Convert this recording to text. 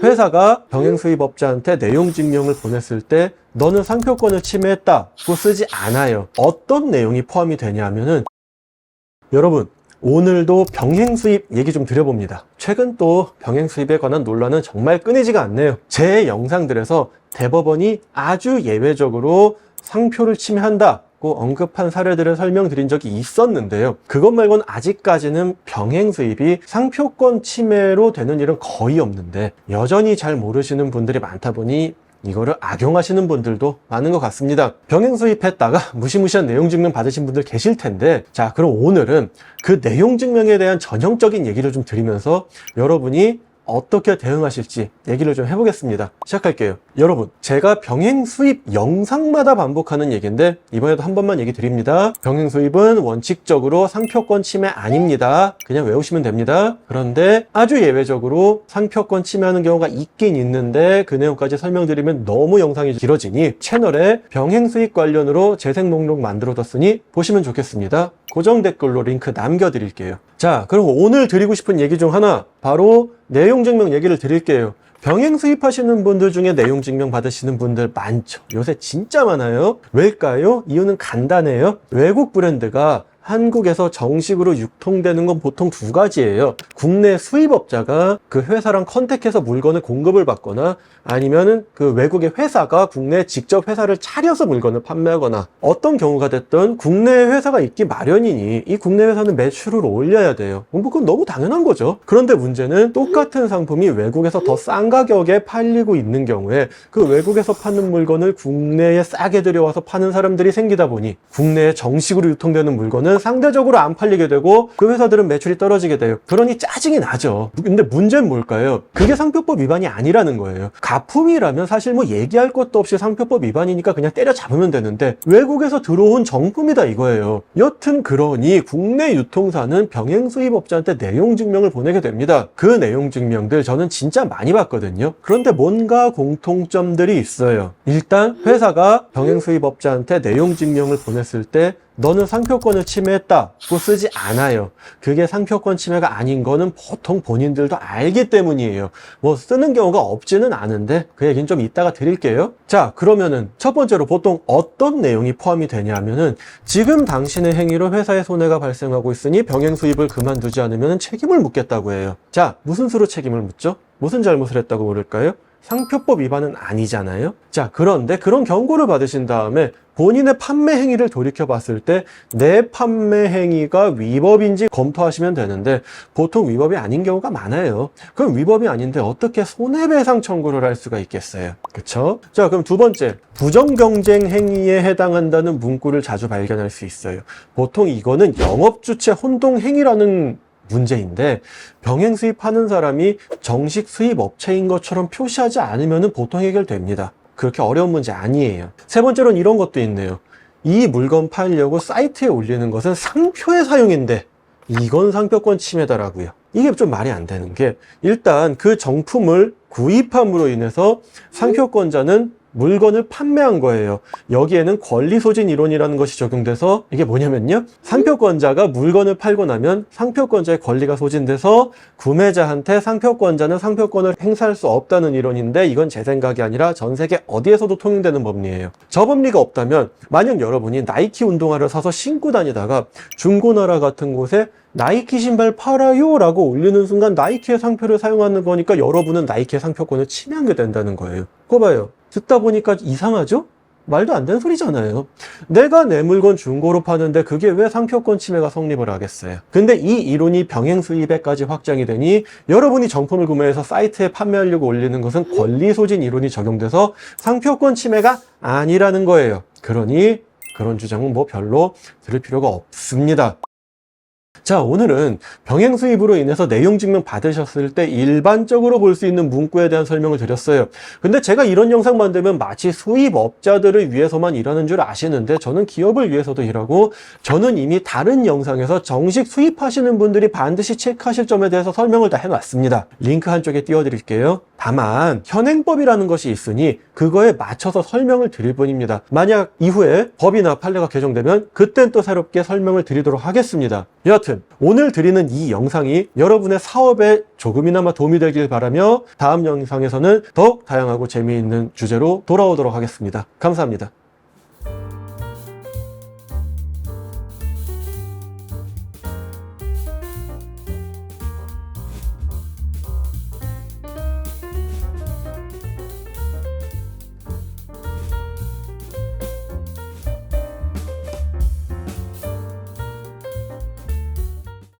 회사가 병행수입업자한테 내용증명을 보냈을 때 너는 상표권을 침해했다고 쓰지 않아요. 어떤 내용이 포함이 되냐면은 여러분 오늘도 병행수입 얘기 좀 드려봅니다. 최근 또 병행수입에 관한 논란은 정말 끊이지가 않네요. 제 영상들에서 대법원이 아주 예외적으로 상표를 침해한다고 언급한 사례들을 설명드린 적이 있었는데요. 그것 말고는 아직까지는 병행수입이 상표권 침해로 되는 일은 거의 없는데 여전히 잘 모르시는 분들이 많다 보니 이거를 악용하시는 분들도 많은 것 같습니다. 병행수입했다가 무시무시한 내용증명 받으신 분들 계실 텐데, 자, 그럼 오늘은 그 내용증명에 대한 전형적인 얘기를 좀 드리면서 여러분이 어떻게 대응하실지 얘기를 좀 해보겠습니다. 시작할게요. 여러분, 제가 병행수입 영상마다 반복하는 얘기인데 이번에도 한 번만 얘기 드립니다. 병행수입은 원칙적으로 상표권 침해 아닙니다. 그냥 외우시면 됩니다. 그런데 아주 예외적으로 상표권 침해하는 경우가 있긴 있는데 그 내용까지 설명드리면 너무 영상이 길어지니 채널에 병행수입 관련으로 재생 목록 만들어뒀으니 보시면 좋겠습니다. 고정 댓글로 링크 남겨드릴게요. 자, 그럼 오늘 드리고 싶은 얘기 중 하나, 바로 내용증명 얘기를 드릴게요. 병행 수입하시는 분들 중에 내용증명 받으시는 분들 많죠. 요새 진짜 많아요. 왜일까요? 이유는 간단해요. 외국 브랜드가 한국에서 정식으로 유통되는 건 보통 두 가지예요. 국내 수입업자가 그 회사랑 컨택해서 물건을 공급을 받거나 아니면은 그 외국의 회사가 국내에 직접 회사를 차려서 물건을 판매하거나, 어떤 경우가 됐든 국내에 회사가 있기 마련이니 이 국내 회사는 매출을 올려야 돼요. 뭐 그건 너무 당연한 거죠. 그런데 문제는 똑같은 상품이 외국에서 더 싼 가격에 팔리고 있는 경우에 그 외국에서 파는 물건을 국내에 싸게 들여와서 파는 사람들이 생기다 보니 국내에 정식으로 유통되는 물건은 상대적으로 안 팔리게 되고 그 회사들은 매출이 떨어지게 돼요. 그러니 짜증이 나죠. 근데 문제는 뭘까요? 그게 상표법 위반이 아니라는 거예요. 가품이라면 사실 뭐 얘기할 것도 없이 상표법 위반이니까 그냥 때려잡으면 되는데 외국에서 들어온 정품이다 이거예요. 여튼 그러니 국내 유통사는 병행수입업자한테 내용증명을 보내게 됩니다. 그 내용증명들 저는 진짜 많이 봤거든요. 그런데 뭔가 공통점들이 있어요. 일단 회사가 병행수입업자한테 내용증명을 보냈을 때 너는 상표권을 침해했다고 쓰지 않아요. 그게 상표권 침해가 아닌 거는 보통 본인들도 알기 때문이에요. 뭐 쓰는 경우가 없지는 않은데 그 얘기는 좀 이따가 드릴게요. 자, 그러면은 첫 번째로 보통 어떤 내용이 포함이 되냐면은 지금 당신의 행위로 회사에 손해가 발생하고 있으니 병행 수입을 그만두지 않으면 책임을 묻겠다고 해요. 자, 무슨 수로 책임을 묻죠? 무슨 잘못을 했다고 물을까요? 상표법 위반은 아니잖아요. 자, 그런데 그런 경고를 받으신 다음에 본인의 판매 행위를 돌이켜 봤을 때 내 판매 행위가 위법인지 검토하시면 되는데 보통 위법이 아닌 경우가 많아요. 그럼 위법이 아닌데 어떻게 손해배상 청구를 할 수가 있겠어요? 그쵸? 자, 그럼 두 번째, 부정경쟁 행위에 해당한다는 문구를 자주 발견할 수 있어요. 보통 이거는 영업주체 혼동 행위라는 문제인데 병행 수입하는 사람이 정식 수입 업체인 것처럼 표시하지 않으면 보통 해결됩니다. 그렇게 어려운 문제 아니에요. 세 번째로는 이런 것도 있네요. 이 물건 팔려고 사이트에 올리는 것은 상표의 사용인데 이건 상표권 침해다라고요. 이게 좀 말이 안 되는 게, 일단 그 정품을 구입함으로 인해서 상표권자는 물건을 판매한 거예요. 여기에는 권리소진 이론이라는 것이 적용돼서 이게 뭐냐면요, 상표권자가 물건을 팔고 나면 상표권자의 권리가 소진돼서 구매자한테 상표권자는 상표권을 행사할 수 없다는 이론인데, 이건 제 생각이 아니라 전 세계 어디에서도 통용되는 법리예요. 저 법리가 없다면 만약 여러분이 나이키 운동화를 사서 신고 다니다가 중고나라 같은 곳에 나이키 신발 팔아요 라고 올리는 순간 나이키의 상표를 사용하는 거니까 여러분은 나이키의 상표권을 침해한 게 된다는 거예요. 그거 봐요. 듣다 보니까 이상하죠? 말도 안 되는 소리잖아요. 내가 내 물건 중고로 파는데 그게 왜 상표권 침해가 성립을 하겠어요? 근데 이 이론이 병행 수입에까지 확장이 되니 여러분이 정품을 구매해서 사이트에 판매하려고 올리는 것은 권리 소진 이론이 적용돼서 상표권 침해가 아니라는 거예요. 그러니 그런 주장은 뭐 별로 들을 필요가 없습니다. 자, 오늘은 병행 수입으로 인해서 내용 증명 받으셨을 때 일반적으로 볼 수 있는 문구에 대한 설명을 드렸어요. 근데 제가 이런 영상 만들면 마치 수입업자들을 위해서만 일하는 줄 아시는데 저는 기업을 위해서도 일하고, 저는 이미 다른 영상에서 정식 수입하시는 분들이 반드시 체크하실 점에 대해서 설명을 다 해놨습니다. 링크 한쪽에 띄워드릴게요. 다만 현행법이라는 것이 있으니 그거에 맞춰서 설명을 드릴 뿐입니다. 만약 이후에 법이나 판례가 개정되면 그땐 또 새롭게 설명을 드리도록 하겠습니다. 여하튼 여튼 오늘 드리는 이 영상이 여러분의 사업에 조금이나마 도움이 되길 바라며 다음 영상에서는 더욱 다양하고 재미있는 주제로 돌아오도록 하겠습니다. 감사합니다.